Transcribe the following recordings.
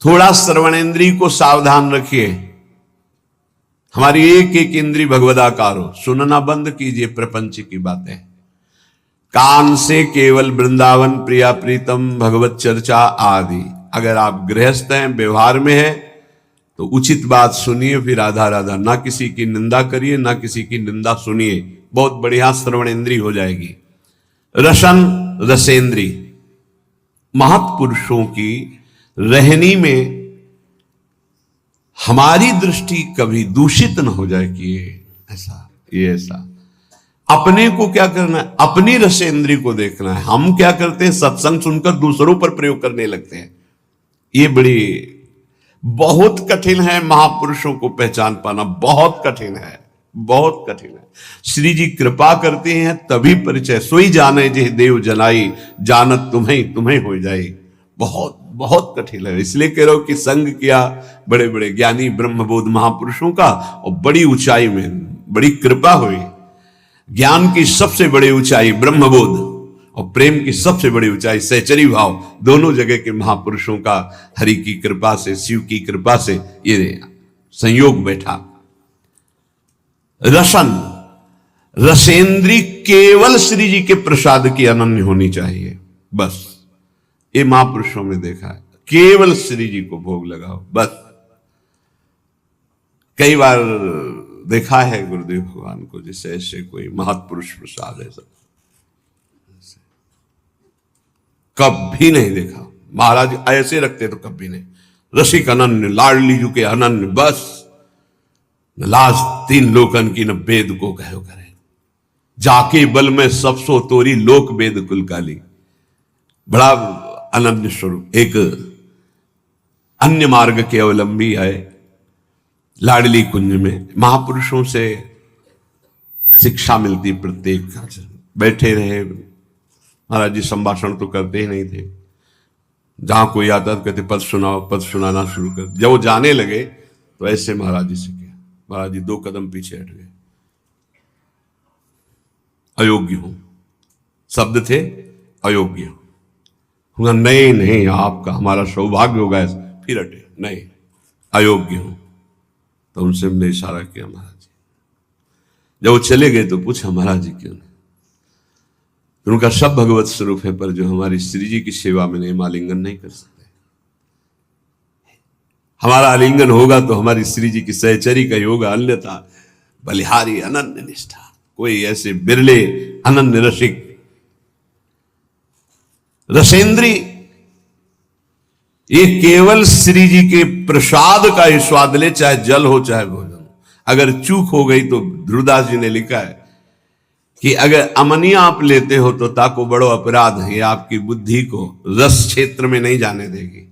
थोड़ा श्रवणेंद्रिय को सावधान रखिए। हमारी एक एक इंद्री भगवदाकार हो, सुनना बंद कीजिए प्रपंच की बातें। कान से केवल वृंदावन प्रिया प्रीतम भगवत चर्चा आदि। अगर आप गृहस्थ हैं, व्यवहार में है, तो उचित बात सुनिए, फिर राधा राधा। ना किसी की निंदा करिए, ना किसी की निंदा सुनिए। बहुत बढ़िया श्रवणेंद्री हो जाएगी। रसन रसेंद्री, महत्पुरुषों की रहनी में हमारी दृष्टि कभी दूषित न हो जाए कि ये ऐसा। अपने को क्या करना है, अपनी रसेंद्री को देखना है। हम क्या करते हैं, सत्संग सुनकर दूसरों पर प्रयोग करने लगते हैं। ये बड़ी बहुत कठिन है, महापुरुषों को पहचान पाना बहुत कठिन है, बहुत कठिन है। श्री जी कृपा करते हैं तभी परिचय, सोई जाने जे देव जनाई, जानत तुम्हें तुम्हें हो जाए। बहुत बहुत कठिन है। इसलिए कह रहा हूं कि संग किया बड़े बड़े ज्ञानी ब्रह्मबोध महापुरुषों का, और बड़ी ऊंचाई में बड़ी कृपा हुई। ज्ञान की सबसे बड़ी ऊंचाई ब्रह्मबोध, और प्रेम की सबसे बड़ी ऊंचाई सहचरी भाव। दोनों जगह के महापुरुषों का हरि की कृपा से, शिव की कृपा से ये संयोग बैठा। रसन रसेंद्री केवल श्री जी के प्रसाद की अनन्य होनी चाहिए, बस। ये महापुरुषों में देखा है, केवल श्री जी को भोग लगाओ, बस। कई बार देखा है गुरुदेव भगवान को, जैसे ऐसे कोई महत्पुरुष प्रसाद है, सब कभी नहीं देखा। महाराज ऐसे रखते तो कभी नहीं। रसिक अनन्य, लाडली जू के अनन्य, बस। न लाज तीन लोकन की, न वेद को कहो करे, जाके बल में सब सो तोरी, लोक वेद कुल काली। बड़ा अनन्य स्वरूप। एक अन्य मार्ग के अवलंबी है, लाडली कुंज में महापुरुषों से शिक्षा मिलती। प्रत्येक बैठे रहे, महाराज जी संभाषण तो करते ही नहीं थे। जहां कोई आता तो कहते पद सुनाओ, पद सुनाना शुरू कर। जब वो जाने लगे तो ऐसे महाराज जी से किया, महाराज जी 2 कदम पीछे हट गए। अयोग्य हूं, शब्द थे अयोग्य हूं। नहीं नहीं, आपका हमारा सौभाग्य होगा। फिर हटे, नहीं अयोग्य हूं। तो उनसे हमने इशारा किया, महाराज जी। जब वो चले गए तो पूछा, महाराज जी क्यों नहीं? तो उनका सब भगवत स्वरूप है, पर जो हमारी श्री जी की सेवा में नहीं, हम आलिंगन नहीं कर सकते। हमारा आलिंगन होगा तो हमारी श्री जी की सहचरी का ही होगा, अन्यथा बलिहारी अनन्य निष्ठा। कोई ऐसे बिरले अनन्य रसिक। रसेंद्री ये केवल श्री जी के प्रसाद का ही स्वाद ले, चाहे जल हो चाहे भोजन। अगर चूक हो गई तो ध्रुवदास जी ने लिखा है कि अगर अमनिया आप लेते हो तो ताको बड़ो अपराध है, आपकी बुद्धि को रस क्षेत्र में नहीं जाने देगी।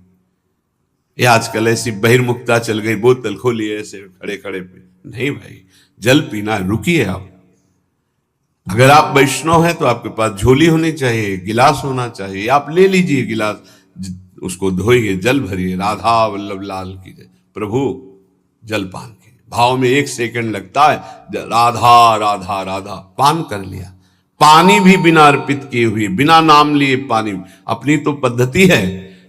ये आजकल ऐसी बहिर्मुखता चल गई, बोतल खोली ऐसे खड़े खड़े पे। नहीं भाई, जल पीना, रुकिए आप। अगर आप वैष्णव हैं तो आपके पास झोली होनी चाहिए, गिलास होना चाहिए। आप ले लीजिए गिलास, उसको धोइए, जल भरिए, राधा वल्लभ लाल की जय, प्रभु जल पान कीजिए। भाव में 1 सेकंड लगता है, राधा राधा राधा, पान कर लिया। पानी भी बिना अर्पित किए हुए, बिना नाम लिए पानी। अपनी तो पद्धति है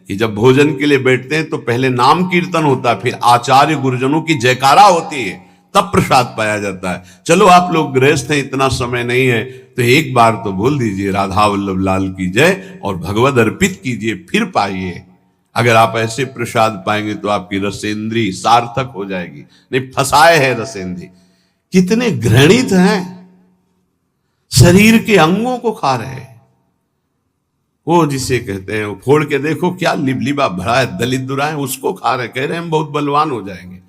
कि जब भोजन के लिए बैठते हैं तो पहले नाम कीर्तन होता है, फिर आचार्य गुरुजनों की जयकारा होती है, तब प्रसाद पाया जाता है। चलो आप लोग गृहस्थ हैं, इतना समय नहीं है, तो एक बार तो बोल दीजिए राधा वल्लभ लाल की जय और भगवद अर्पित कीजिए, फिर पाइए। अगर आप ऐसे प्रसाद पाएंगे तो आपकी रसेंद्री सार्थक हो जाएगी। नहीं, फंसाए है रसेंद्री। कितने घृणित हैं, शरीर के अंगों को खा रहे हैं। वो जिसे कहते हैं, वो फोड़ के देखो क्या लिबलिबा भरा है, दलित दुराए, उसको खा रहे, कह रहे हैं हम बहुत बलवान हो जाएंगे।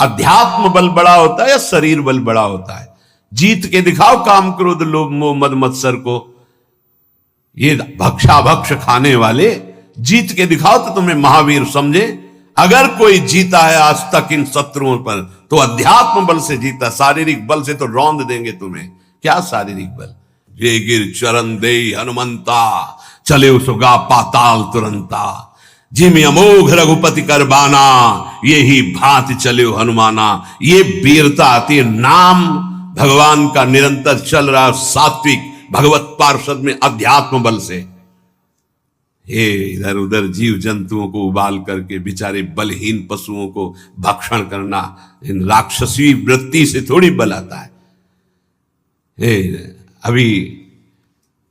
अध्यात्म बल बड़ा होता है या शरीर बल बड़ा होता है? जीत के दिखाओ काम क्रोध लोभ मोह मद मत्सर को। ये भक्षा भक्ष खाने वाले जीत के दिखाओ तो तुम्हें महावीर समझे। अगर कोई जीता है आज तक इन शत्रुओं पर तो अध्यात्म बल से जीता, शारीरिक बल से तो रौंद देंगे तुम्हें। क्या शारीरिक बल? ये गिर चरण दे हनुमंता, चले सुगा पाताल तुरंता। जिम अमोघ रघुपति कर बाना, ये ही भांति चले हनुमाना। ये वीरता आती है, नाम भगवान का निरंतर चल रहा, सात्विक भगवत पार्षद में अध्यात्म बल से। हे इधर उधर जीव जंतुओं को उबाल करके बेचारे बलहीन पशुओं को भक्षण करना, इन राक्षसी वृत्ति से थोड़ी बल आता है। हे अभी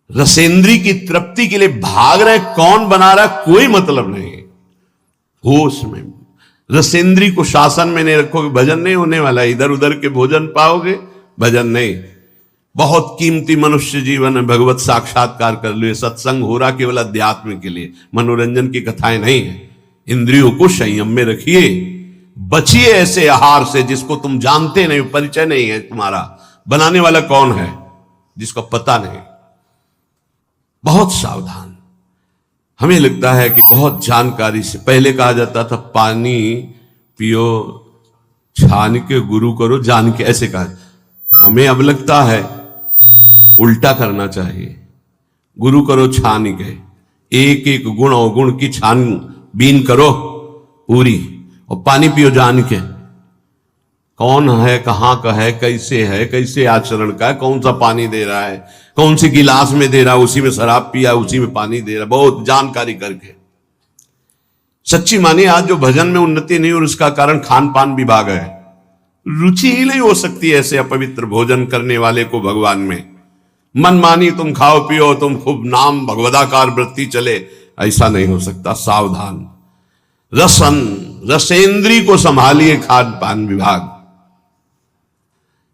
रसेंद्री की तृप्ति के लिए भाग रहे, कौन बना रहा कोई मतलब नहीं। होश में रसेंद्री को शासन में नहीं रखोगे, भजन नहीं होने वाला। इधर उधर के भोजन पाओगे, भजन नहीं। बहुत कीमती मनुष्य जीवन में भगवत साक्षात्कार कर लो। सत्संग हो रहा केवल अध्यात्म के लिए, मनोरंजन की कथाएं नहीं है। इंद्रियों को संयम में रखिए, बचिए ऐसे आहार से जिसको तुम जानते नहीं, परिचय नहीं है तुम्हारा। बनाने वाला कौन है जिसको पता नहीं। बहुत सावधान। हमें लगता है कि बहुत जानकारी से, पहले कहा जाता था पानी पियो छान के गुरु करो जान के, ऐसे कहा। हमें अब लगता है उल्टा करना चाहिए, गुरु करो छान के, एक एक गुण और गुण की छानबीन करो पूरी, और पानी पियो जान के। कौन है, कहां का है, कैसे आचरण का है, कौन सा पानी दे रहा है, कौन सी गिलास में दे रहा है, उसी में शराब पिया उसी में पानी दे रहा है, बहुत जानकारी करके। सच्ची मानिए आज जो भजन में उन्नति नहीं और उसका कारण खान पान विभाग है। रुचि ही नहीं हो सकती ऐसे अपवित्र भोजन करने वाले को भगवान में। मन मानी तुम खाओ पियो, तुम खूब नाम भगवदाकार वृत्ति चले, ऐसा नहीं हो सकता। सावधान। रसेंद्री को संभालिए खान पान विभाग।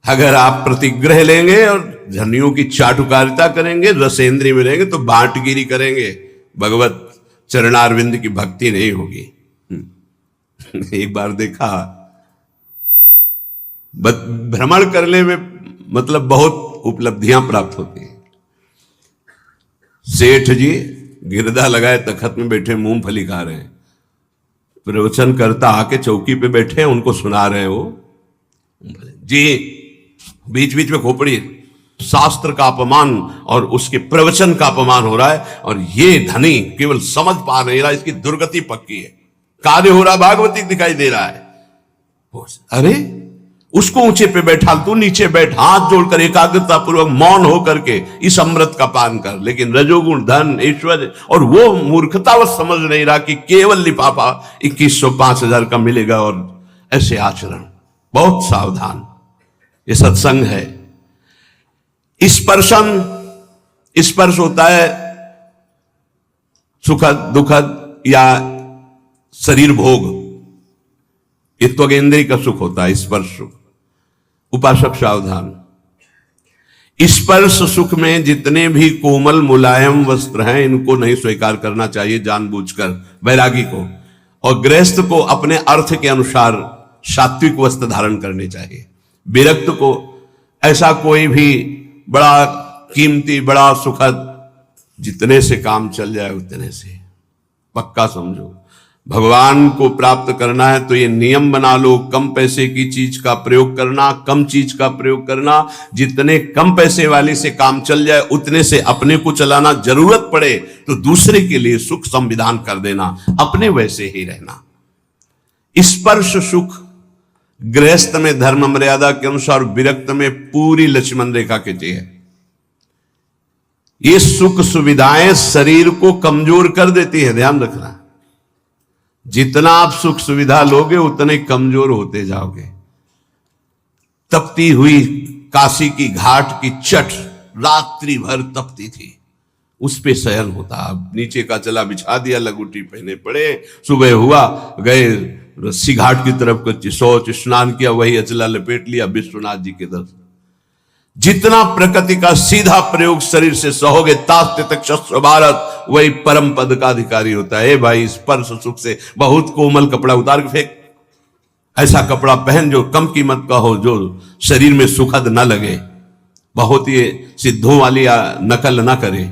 अगर आप प्रतिग्रह लेंगे और धनियों की चाटुकारिता करेंगे, रसेंद्री में रहेंगे तो बांटगिरी करेंगे, भगवत चरणारविंद की भक्ति नहीं होगी। एक बार देखा, भ्रमण करने में मतलब बहुत उपलब्धियां प्राप्त होती हैं। सेठ जी गिरदा लगाए तखत में बैठे मूंगफली खा रहे हैं, प्रवचन करता आके चौकी पे बैठे हैं, उनको सुना रहे हो जी, बीच बीच में खोपड़ी। शास्त्र का अपमान और उसके प्रवचन का अपमान हो रहा है, और ये धनी केवल समझ पा नहीं रहा, इसकी दुर्गति पक्की है। कार्य हो रहा भागवती दिखाई दे रहा है। अरे उसको ऊंचे पे बैठा, तू नीचे बैठ, हाथ जोड़कर एकाग्रता पूर्वक मौन होकर के इस अमृत का पान कर। लेकिन रजोगुण धन ऐश्वर्य, और वो मूर्खतावश समझ नहीं रहा कि केवल लिफाफा 2100 5000 का मिलेगा, और ऐसे आचरण। बहुत सावधान। ये सत्संग है। स्पर्श होता है सुखद दुखद या शरीर भोग, ये त्वगेंद्रिय का सुख होता है स्पर्श सुख। उपासक सावधान। स्पर्श सुख में जितने भी कोमल मुलायम वस्त्र हैं, इनको नहीं स्वीकार करना चाहिए जानबूझकर वैरागी को। और गृहस्थ को अपने अर्थ के अनुसार सात्विक वस्त्र धारण करने चाहिए। विरक्त को ऐसा कोई भी बड़ा कीमती बड़ा सुखद, जितने से काम चल जाए उतने से, पक्का समझो। भगवान को प्राप्त करना है तो ये नियम बना लो, कम पैसे की चीज का प्रयोग करना, कम चीज का प्रयोग करना। जितने कम पैसे वाले से काम चल जाए उतने से अपने को चलाना, जरूरत पड़े तो दूसरे के लिए सुख संविधान कर देना, अपने वैसे ही रहना। स्पर्श सुख गृहस्थ में धर्म मर्यादा के अनुसार, विरक्त में पूरी लक्ष्मण रेखा के है। ये सुख सुविधाएं शरीर को कमजोर कर देती है, ध्यान रखना। जितना आप सुख सुविधा लोगे उतने कमजोर होते जाओगे। तपती हुई काशी की घाट की चट रात्रि भर तपती थी, उस पे शयन होता। अब नीचे का चला बिछा दिया, लगुटी पहने पड़े, सुबह हुआ गए रस्सी घाट की तरफ कर शौच स्नान किया, वही अचला लपेट लिया, विश्वनाथ जी के दर्शन। जितना प्रकृति का सीधा प्रयोग शरीर से सहोगे, तास्ते तक शस्त्र भारत, वही परम पद का अधिकारी होता है। भाई स्पर्श सुख से बहुत कोमल कपड़ा उतार के फेंक, ऐसा कपड़ा पहन जो कम कीमत का हो, जो शरीर में सुखद न लगे, बहुत ही सिद्धों वाली नकल ना करे।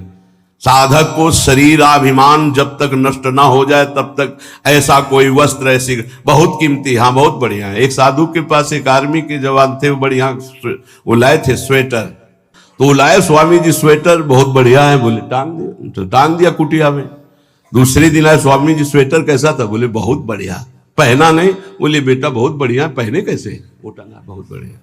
साधक को शरीराभिमान जब तक नष्ट ना हो जाए तब तक ऐसा कोई वस्त्र, ऐसी बहुत कीमती, हाँ बहुत बढ़िया है। एक साधु के पास एक आर्मी के जवान थे, वो बढ़िया वो लाए थे स्वेटर, तो वो लाए स्वामी जी स्वेटर बहुत बढ़िया है, बोले टांग दिया कुटिया में। दूसरे दिन आए, स्वामी जी स्वेटर कैसा था? बोले बहुत बढ़िया। पहना नहीं? बोले बेटा बहुत बढ़िया, पहने कैसे? वो टांगा बहुत बढ़िया।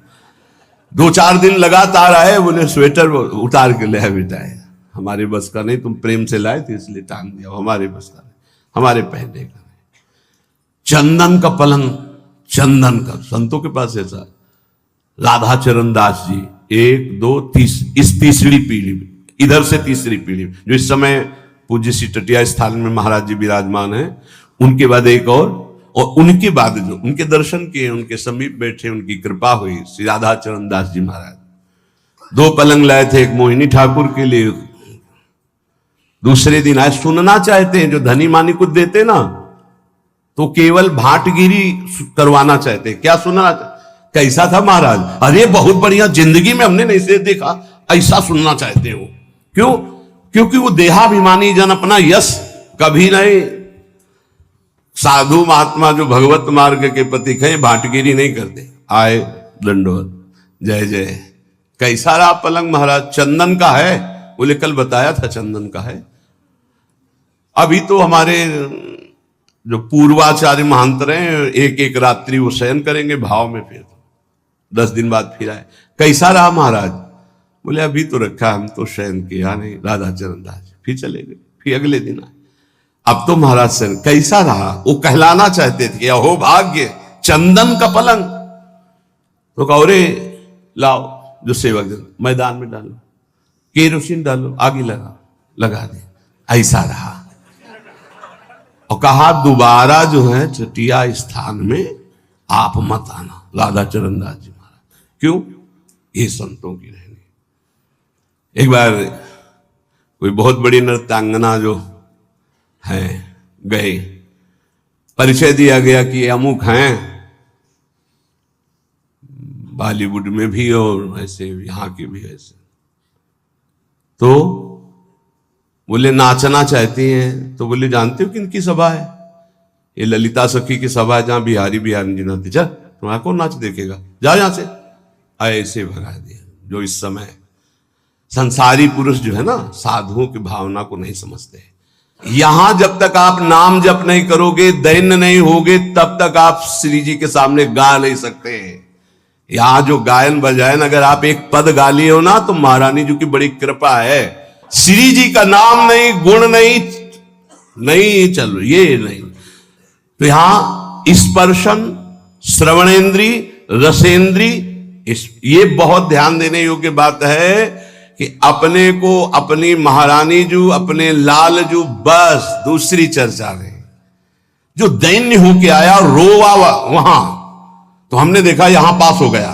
2-4 दिन लगातार आए, बोले स्वेटर उतार के ले बेटा है। हमारे बस का नहीं, तुम प्रेम से लाए थे इसलिए टांग दिया, हमारे बस का नहीं, हमारे पहनने का नहीं। चंदन का पलंग, चंदन का, संतों के पास ऐसा। राधा चरण दास जी 1 2 इस तीसरी पीढ़ी, इधर से तीसरी पीढ़ी, जो इस समय पूज्य श्री टटिया स्थान में महाराज जी विराजमान है, उनके बाद एक और उनके बाद जो उनके दर्शन किए, उनके समीप बैठे, उनकी कृपा हुई, श्री राधा चरण दास जी महाराज 2 पलंग लाए थे, एक मोहिनी ठाकुर के लिए। दूसरे दिन आए, सुनना चाहते हैं, जो धनी मानी कुछ देते ना, तो केवल भाटगिरी करवाना चाहते। क्या सुनना, कैसा था महाराज? अरे बहुत बढ़िया, जिंदगी में हमने नहीं से देखा, ऐसा सुनना चाहते हो। क्यों? क्योंकि वो देहाभिमानी जन अपना यश कभी नहीं, साधु महात्मा जो भगवत मार्ग के प्रतीक हैं भाटगिरी नहीं करते। आए दंडोत, जय जय। कैसा रहा पलंग महाराज? चंदन का है, बोले कल बताया था चंदन का है। अभी तो हमारे जो पूर्वाचार्य महांतर हैं, एक एक रात्रि वो शयन करेंगे भाव में, फिर 10 दिन बाद फिर आए। कैसा रहा महाराज? बोले अभी तो रखा, हम तो शयन किया नहीं, राधा चरण दास। फिर चले गए, फिर अगले दिन आए, अब तो महाराज शयन। कैसा रहा? वो कहलाना चाहते थे, अहो भाग्य, चंदन का पलंग। तो कहो रे लाओ, जो सेवक जन, मैदान में डालो, केरोसिन डालो, आगे लगा दे। ऐसा रहा। और कहा दोबारा जो है चटिया स्थान में आप मत आना, राधा चरण दास जी महाराज। क्यों? ये संतों की रहनी। एक बार कोई बहुत बड़ी नृत्यांगना जो है गए, परिचय दिया गया कि अमुक हैं, बॉलीवुड में भी और ऐसे यहां के भी ऐसे। तो बोले नाचना चाहती हैं। तो बोले जानते हो किनकी सभा है? ये ललिता सखी की सभा है, जहां बिहारी जी नाचते। चल तुम्हारा कौन नाच देखेगा, जा यहां से। ऐसे भगा दिया। जो इस समय संसारी पुरुष जो है ना, साधुओं की भावना को नहीं समझते। यहां जब तक आप नाम जप नहीं करोगे, दैन्य नहीं होगे, तब तक आप श्री जी के सामने गा नहीं सकते। यहां जो गायन बजायन अगर आप एक पद गा लिए हो ना, तो महारानी जी की बड़ी कृपा है। श्री जी का नाम नहीं, गुण नहीं चल, ये नहीं। तो यहां स्पर्शन, श्रवणेन्द्री, रसेंद्री, ये बहुत ध्यान देने योग्य बात है कि अपने को अपनी महारानी जू, अपने लाल जू, बस दूसरी चर्चा नहीं। जो दैन्य होके आया रोवा वहां, तो हमने देखा यहां पास हो गया।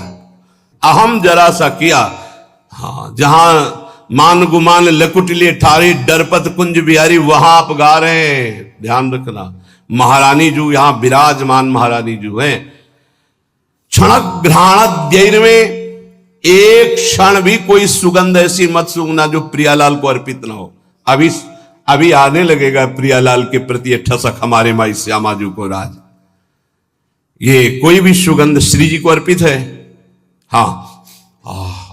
अहम जरा सा किया, हाँ, जहां मान गुमान लकुट लिए ठारी, डरपत कुंज बिहारी, वहां आप गा रहे हैं। ध्यान रखना, महारानी जू यहां विराजमान महारानी जू हैं। क्षणक घ्राण में एक क्षण भी कोई सुगंध ऐसी मत सूंघना जो प्रियालाल को अर्पित ना हो। अभी आने लगेगा प्रियालाल के प्रति ठसक हमारे माई श्यामा जू को राज। ये कोई भी सुगंध श्री जी को अर्पित है? हाँ,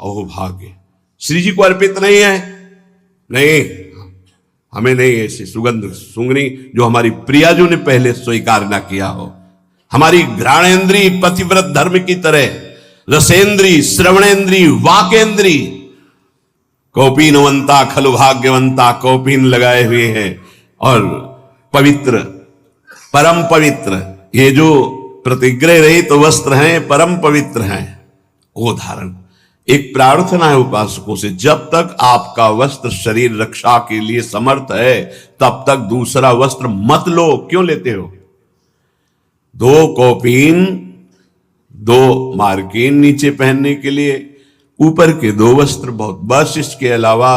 ओ भाग्य, श्री जी को अर्पित नहीं है। नहीं, हमें नहीं ऐसी सुगंध सूंघनी जो हमारी प्रियाजू ने पहले स्वीकार ना किया हो। हमारी घ्राणेन्द्री पतिव्रत धर्म की तरह, रसेंद्री, श्रवणेन्द्री, वाकेंद्री, कौपीनवंता खलु भाग्यवंता, कौपीन लगाए हुए हैं और पवित्र, परम पवित्र, ये जो प्रतिग्रह रहित तो वस्त्र हैं, परम पवित्र हैं, वो धारण। एक प्रार्थना है उपासकों से, जब तक आपका वस्त्र शरीर रक्षा के लिए समर्थ है, तब तक दूसरा वस्त्र मत लो। क्यों लेते हो? 2 कौपीन, 2 मार्किन नीचे पहनने के लिए, ऊपर के 2 वस्त्र बहुत, बस इसके अलावा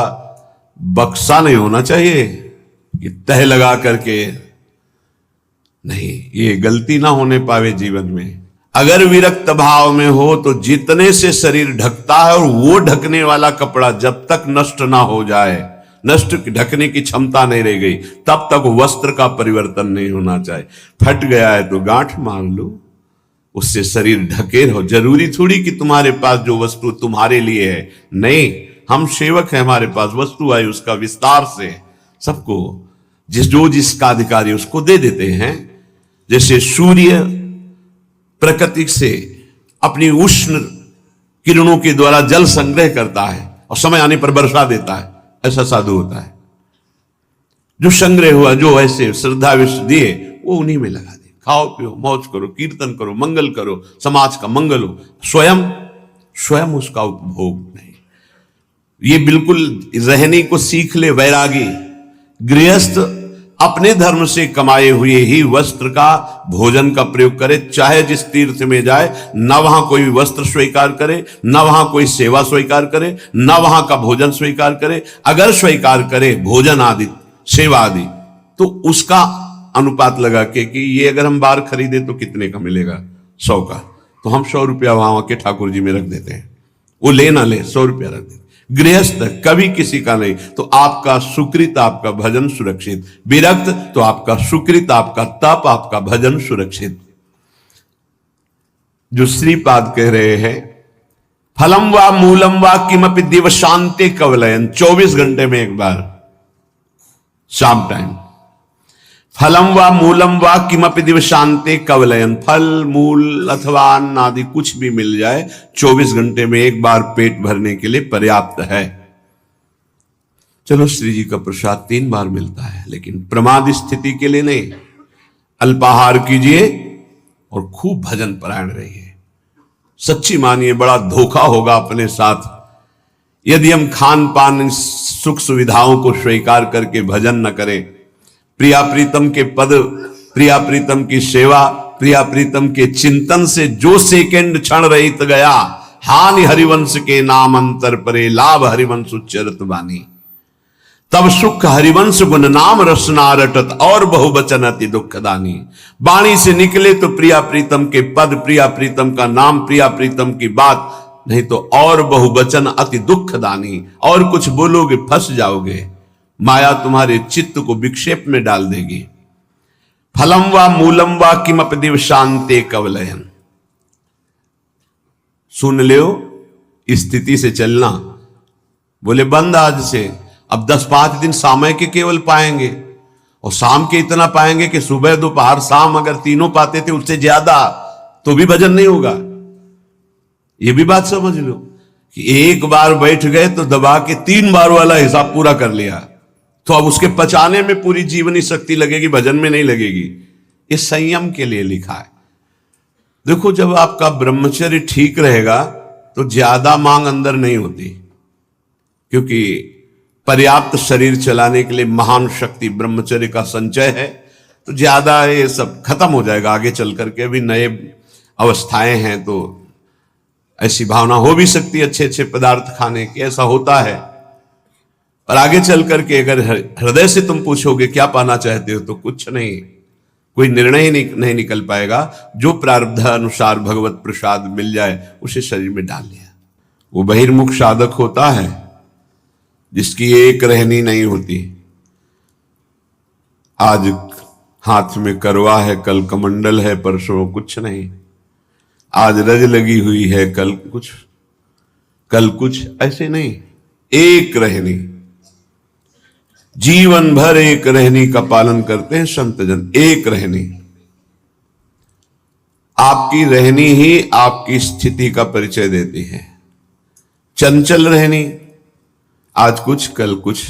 बक्सा नहीं होना चाहिए कि तह लगा करके नहीं। ये गलती ना होने पावे जीवन में। अगर विरक्त भाव में हो तो जितने से शरीर ढकता है, और वो ढकने वाला कपड़ा जब तक नष्ट ना हो जाए, नष्ट ढकने की क्षमता नहीं रह गई, तब तक वस्त्र का परिवर्तन नहीं होना चाहिए। फट गया है तो गांठ मांग लो, उससे शरीर ढके रहो। जरूरी थोड़ी कि तुम्हारे पास जो वस्तु तुम्हारे लिए है, नहीं, हम सेवक हैं, हमारे पास वस्तु आई, उसका विस्तार से सबको जिसका अधिकारी उसको दे देते हैं। जैसे सूर्य प्रकृति से अपनी उष्ण किरणों के द्वारा जल संग्रह करता है और समय आने पर वर्षा देता है, ऐसा साधु होता है जो संग्रह हुआ, जो ऐसे श्रद्धा विष दिए वो उन्हीं में लगा दे। खाओ पियो, मौज करो, कीर्तन करो, मंगल करो, समाज का मंगल हो, स्वयं उसका उपभोग नहीं। ये बिल्कुल रहने को सीख ले वैरागी। गृहस्थ अपने धर्म से कमाए हुए ही वस्त्र का, भोजन का प्रयोग करे, चाहे जिस तीर्थ में जाए, न वहां कोई वस्त्र स्वीकार करे, न वहां कोई सेवा स्वीकार करे, न वहां का भोजन स्वीकार करे। अगर स्वीकार करे भोजन आदि, सेवा आदि, तो उसका अनुपात लगा के कि ये अगर हम बाहर खरीदे तो कितने का मिलेगा, 100 का, तो हम 100 रुपया वहां के ठाकुर जी में रख देते हैं। वो ले ना ले, 100 रुपया रख देते। गृहस्थ कभी किसी का नहीं, तो आपका सुकृत, आपका भजन सुरक्षित। विरक्त तो आपका सुकृत, आपका तप, आपका भजन सुरक्षित। जो श्रीपाद कह रहे हैं, फलम वा मूलम वा किमपि दिवशांते कवलयन, 24 घंटे में एक बार शाम टाइम, फलम वा मूलम वा किमपि दिवशांते कवलयन, फल मूल अथवा अन्न आदि कुछ भी मिल जाए 24 घंटे में एक बार पेट भरने के लिए पर्याप्त है। चलो श्री जी का प्रसाद 3 बार मिलता है, लेकिन प्रमाद स्थिति के लिए नहीं। अल्पाहार कीजिए और खूब भजन परायण रहिए। सच्ची मानिए बड़ा धोखा होगा अपने साथ यदि हम खान पान सुख सुविधाओं को स्वीकार करके भजन न करें। प्रिया प्रीतम के पद, प्रिया प्रीतम की सेवा, प्रिया प्रीतम के चिंतन से जो सेकंड क्षण रहित गया, हानि हरिवंश के नाम अंतर परे, लाभ हरिवंश उच्चरत बानी। तब सुख हरिवंश गुण नाम रसना रटत, और बहुवचन अति दुखदानी। वाणी से निकले तो प्रिया प्रीतम के पद, प्रिया प्रीतम का नाम, प्रिया प्रीतम की बात, नहीं तो और बहुवचन अति दुखदानी। और कुछ बोलोगे फंस जाओगे, माया तुम्हारे चित्त को विक्षेप में डाल देगी। फलम वा मूलम वा किमपि दिवशांते कवलयन, सुन लो स्थिति से चलना। बोले बंद आज से, अब 10-5 दिन समय के केवल पाएंगे, और शाम के इतना पाएंगे कि सुबह दोपहर शाम अगर तीनों पाते थे उससे ज्यादा, तो भी भजन नहीं होगा। ये भी बात समझ लो कि एक बार बैठ गए तो दबा के 3 बार वाला हिसाब पूरा कर लिया, तो अब उसके पचाने में पूरी जीवनी शक्ति लगेगी, भजन में नहीं लगेगी। ये संयम के लिए लिखा है। देखो जब आपका ब्रह्मचर्य ठीक रहेगा तो ज्यादा मांग अंदर नहीं होती, क्योंकि पर्याप्त शरीर चलाने के लिए महान शक्ति ब्रह्मचर्य का संचय है। तो ज्यादा ये सब खत्म हो जाएगा आगे चल करके। अभी नए अवस्थाएं हैं तो ऐसी भावना हो भी सकती है अच्छे अच्छे पदार्थ खाने की, ऐसा होता है। पर आगे चल करके अगर हृदय से तुम पूछोगे क्या पाना चाहते हो, तो कुछ नहीं, कोई निर्णय ही नहीं निकल पाएगा। जो प्रारब्ध अनुसार भगवत प्रसाद मिल जाए उसे शरीर में डाल लिया। वो बहिर्मुख साधक होता है जिसकी एक रहनी नहीं होती। आज हाथ में करवा है, कल कमंडल है, परसों कुछ नहीं। आज रज लगी हुई है, कल कुछ, ऐसे नहीं। एक रहनी, जीवन भर एक रहनी का पालन करते हैं संतजन। एक रहनी, आपकी रहनी ही आपकी स्थिति का परिचय देती है। चंचल रहनी, आज कुछ कल कुछ,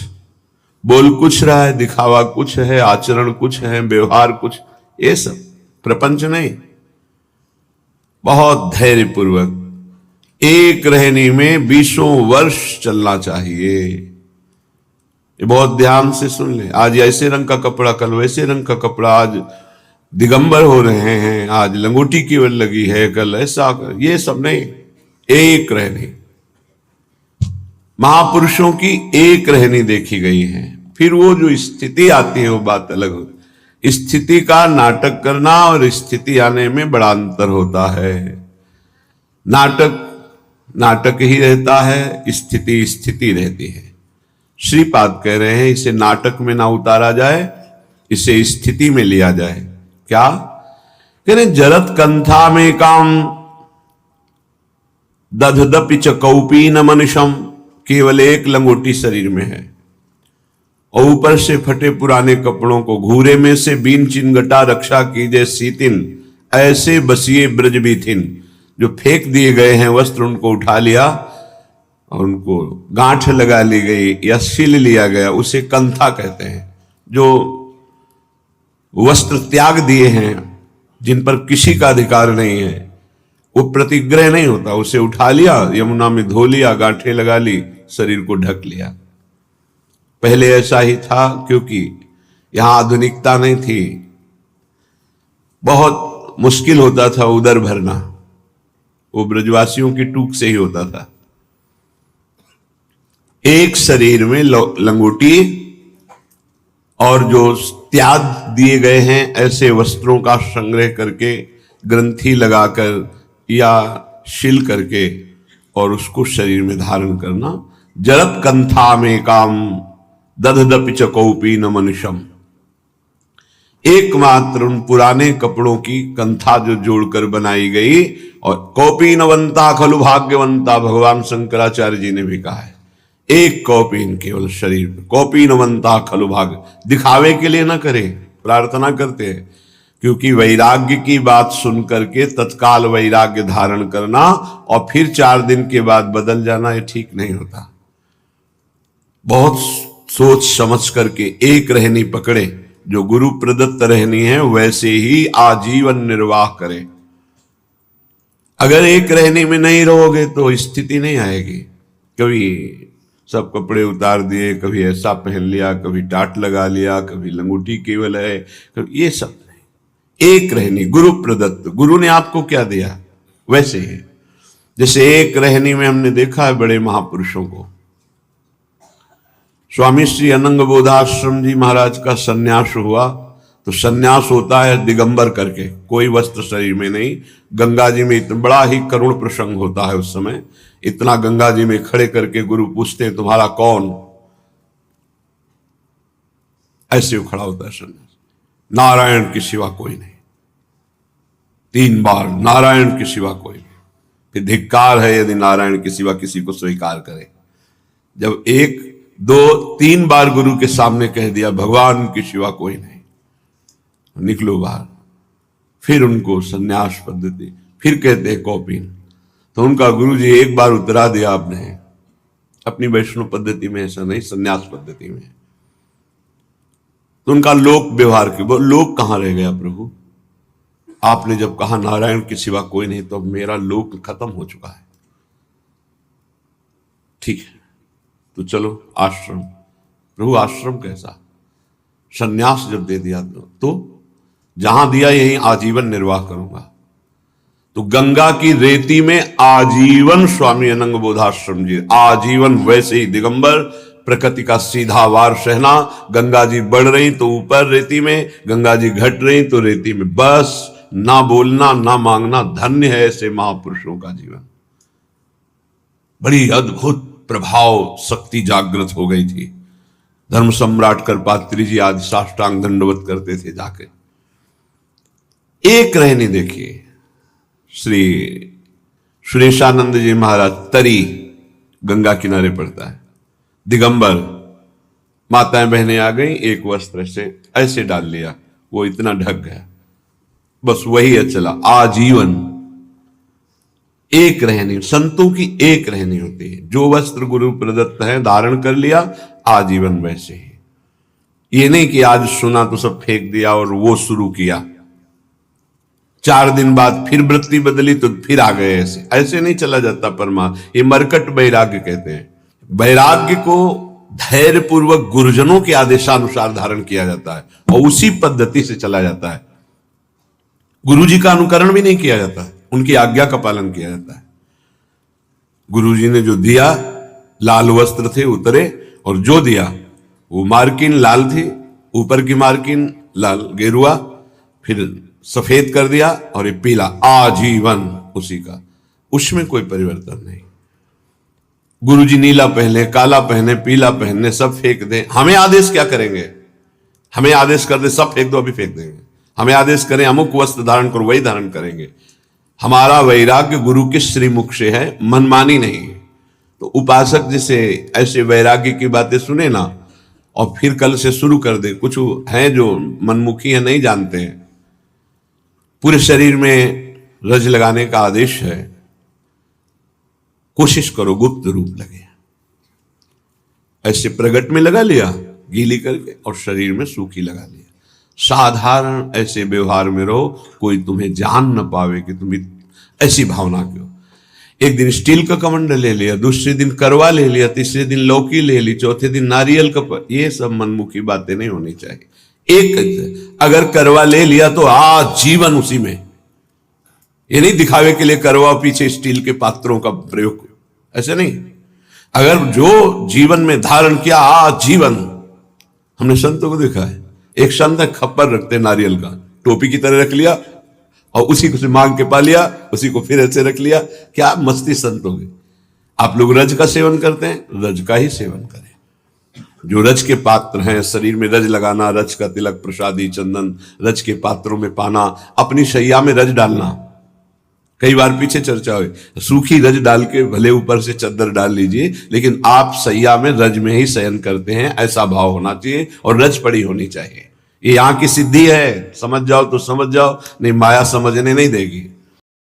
बोल कुछ रहा है, दिखावा कुछ है, आचरण कुछ है, व्यवहार कुछ, ये सब प्रपंच नहीं। बहुत धैर्यपूर्वक एक रहनी में 20 वर्ष चलना चाहिए। ये बहुत ध्यान से सुन ले। आज ऐसे रंग का कपड़ा, कल वैसे रंग का कपड़ा, आज दिगंबर हो रहे हैं, आज लंगोटी केवल लगी है, कल ऐसा, ये सब नहीं। एक रहनी, महापुरुषों की एक रहनी देखी गई है। फिर वो जो स्थिति आती है वो बात अलग होती। स्थिति का नाटक करना और स्थिति आने में बड़ा अंतर होता है। नाटक ही रहता है, स्थिति स्थिति रहती है। श्रीपाद कह रहे हैं इसे नाटक में ना उतारा जाए, इसे स्थिति में लिया जाए। क्या कह रहे? जरत कंथा में काम दधदपि च कौपीन मनुषम, केवल एक लंगोटी शरीर में है और ऊपर से फटे पुराने कपड़ों को घूरे में से बीन चिनगटा रक्षा कीजिए सीतिन, ऐसे बसिए ब्रज बीथिन। जो फेंक दिए गए हैं वस्त्र उनको उठा लिया, और उनको गांठ लगा ली गई या सिल लिया गया, उसे कंथा कहते हैं। जो वस्त्र त्याग दिए हैं, जिन पर किसी का अधिकार नहीं है, वो प्रतिग्रह नहीं होता, उसे उठा लिया, यमुना में धो लिया, गांठें लगा ली, शरीर को ढक लिया। पहले ऐसा ही था, क्योंकि यहां आधुनिकता नहीं थी, बहुत मुश्किल होता था उदर भरना, वो ब्रजवासियों की टूक से ही होता था। एक शरीर में लंगोटी और जो त्याग दिए गए हैं ऐसे वस्त्रों का संग्रह करके, ग्रंथि लगाकर या शिल करके, और उसको शरीर में धारण करना। जरत कंथा में काम दधदपि च कौपी न मनुष्यम। एकमात्र उन पुराने कपड़ों की कंथा जो जोड़कर बनाई गई, और कौपीनवंता खलु भाग्यवंता, भगवान शंकराचार्य जी ने भी कहा है, एक कौपीन केवल शरीर में, कौपीनवंता खलु भाग्य, दिखावे के लिए ना करे, प्रार्थना करते हैं, क्योंकि वैराग्य की बात सुन करके तत्काल वैराग्य धारण करना और फिर 4 दिन के बाद बदल जाना, ये ठीक नहीं होता। बहुत सोच समझ करके एक रहनी पकड़े, जो गुरु प्रदत्त रहनी है वैसे ही आजीवन निर्वाह करें। अगर एक रहने में नहीं रहोगे तो स्थिति नहीं आएगी। कभी सब कपड़े उतार दिए, कभी ऐसा पहन लिया, कभी टाट लगा लिया, कभी लंगोटी केवल है, कभी ये सब नहीं। एक रहनी गुरु प्रदत्त, गुरु ने आपको क्या दिया वैसे ही। जैसे एक रहनी में हमने देखा है बड़े महापुरुषों को। स्वामी श्री अनंग बोधाश्रम जी महाराज का सन्यास हुआ, तो सन्यास होता है दिगंबर करके, कोई वस्त्र शरीर में नहीं। गंगा जी में इतना बड़ा ही करुण प्रसंग होता है उस समय, इतना गंगा जी में खड़े करके गुरु पूछते हैं तुम्हारा कौन, ऐसे खड़ा होता है सन्यास, नारायण के सिवा कोई नहीं, 3 बार नारायण के सिवा कोई नहीं। फिर धिक्कार है यदि नारायण के सिवा किसी को स्वीकार करे। जब 1 2 3 बार गुरु के सामने कह दिया भगवान के सिवा कोई नहीं, निकलो बाहर। फिर उनको सन्यास पद्धति, फिर कहते हैं कौपीन। तो उनका गुरु जी एक बार उतरा दिया आपने, अपनी वैष्णव पद्धति में ऐसा नहीं, सन्यास पद्धति में। तो उनका लोक व्यवहार के, वो लोक कहां रह गया प्रभु, आपने जब कहा नारायण के सिवा कोई नहीं, तो अब मेरा लोक खत्म हो चुका है। ठीक है, तो चलो आश्रम। प्रभु आश्रम कैसा, सन्यास जब दे दिया तो जहां दिया यहीं आजीवन निर्वाह करूंगा। तो गंगा की रेती में आजीवन स्वामी अनंग बोधाश्रम जी, आजीवन वैसे ही दिगंबर, प्रकृति का सीधा वार सहना। गंगा जी बढ़ रही तो ऊपर रेती में, गंगा जी घट रही तो रेती में, बस ना बोलना ना मांगना। धन्य है ऐसे महापुरुषों का जीवन। बड़ी अद्भुत प्रभाव शक्ति जागृत हो गई थी। धर्म सम्राट करपात्री जी आदि साष्टांग दंडवत करते थे जाके। एक रहनी देखिए, श्री सुरेशानंद जी महाराज, तरी गंगा किनारे पड़ता है, दिगंबर, माताएं बहनें आ गई, एक वस्त्र से ऐसे डाल लिया, वो इतना ढक गया, बस वही चला आजीवन। एक रहनी, संतों की एक रहनी होती है, जो वस्त्र गुरु प्रदत्त है धारण कर लिया, आजीवन वैसे ही। ये नहीं कि आज सुना तो सब फेंक दिया और वो शुरू किया, 4 दिन बाद फिर वृत्ति बदली तो फिर आ गए, ऐसे नहीं चला जाता परमा। ये मरकट वैराग्य कहते हैं। वैराग्य को धैर्य पूर्वक गुरुजनों के आदेशानुसार धारण किया जाता है और उसी पद्धति से चला जाता है। गुरु जी का अनुकरण भी नहीं किया जाता है, उनकी आज्ञा का पालन किया जाता है। गुरु जी ने जो दिया, लाल वस्त्र थे उतरे, और जो दिया वो मार्किन लाल थी, ऊपर की मार्किन लाल गेरुआ, फिर सफेद कर दिया, और ये पीला, आजीवन उसी का, उसमें कोई परिवर्तन नहीं। गुरुजी नीला पहने, काला पहने, पीला पहने, सब फेंक दें, हमें आदेश क्या करेंगे? हमें आदेश कर दे सब फेंक दो, अभी फेंक देंगे। हमें आदेश करें अमुक वस्त्र धारण करो, वही धारण करेंगे। हमारा वैराग्य गुरु के श्रीमुख से है, मनमानी नहीं। तो उपासक जिसे ऐसे वैराग्य की बातें सुने ना और फिर कल से शुरू कर दे, कुछ हैं जो मनमुखी है, नहीं जानते हैं, पूरे शरीर में रज लगाने का आदेश है, कोशिश करो गुप्त रूप लगे, ऐसे प्रगट में लगा लिया गीली करके और शरीर में सूखी लगा लिया। साधारण ऐसे व्यवहार में रहो, कोई तुम्हें जान न पावे कि तुम ऐसी भावना क्यों। एक दिन स्टील का कमंडल ले लिया, दूसरे दिन करवा ले लिया, तीसरे दिन लौकी ले ली, चौथे दिन नारियल का। ये सब मनमुखी बातें नहीं होनी चाहिए। एक अगर करवा ले लिया तो आज जीवन उसी में, ये नहीं दिखावे के लिए करवा पीछे स्टील के पात्रों का प्रयोग, ऐसे नहीं। अगर जो जीवन में धारण किया आज जीवन, हमने संतों को देखा है, एक संत खप्पर रखते नारियल का, टोपी की तरह रख लिया और उसी को से मांग के पा लिया, उसी को फिर ऐसे रख लिया। क्या मस्ती संत हो गई। आप लोग रज का सेवन करते हैं, रज का ही सेवन करें। जो रज के पात्र हैं, शरीर में रज लगाना, रज का तिलक प्रसादी चंदन रज के पात्रों में पाना, अपनी शैया में रज डालना। कई बार पीछे चर्चा हुई, सूखी रज डाल के भले ऊपर से चद्दर डाल लीजिए, लेकिन आप सैया में रज में ही शयन करते हैं, ऐसा भाव होना चाहिए और रज पड़ी होनी चाहिए। ये यहाँ की सिद्धि है, समझ जाओ तो समझ जाओ, नहीं माया समझने नहीं देगी।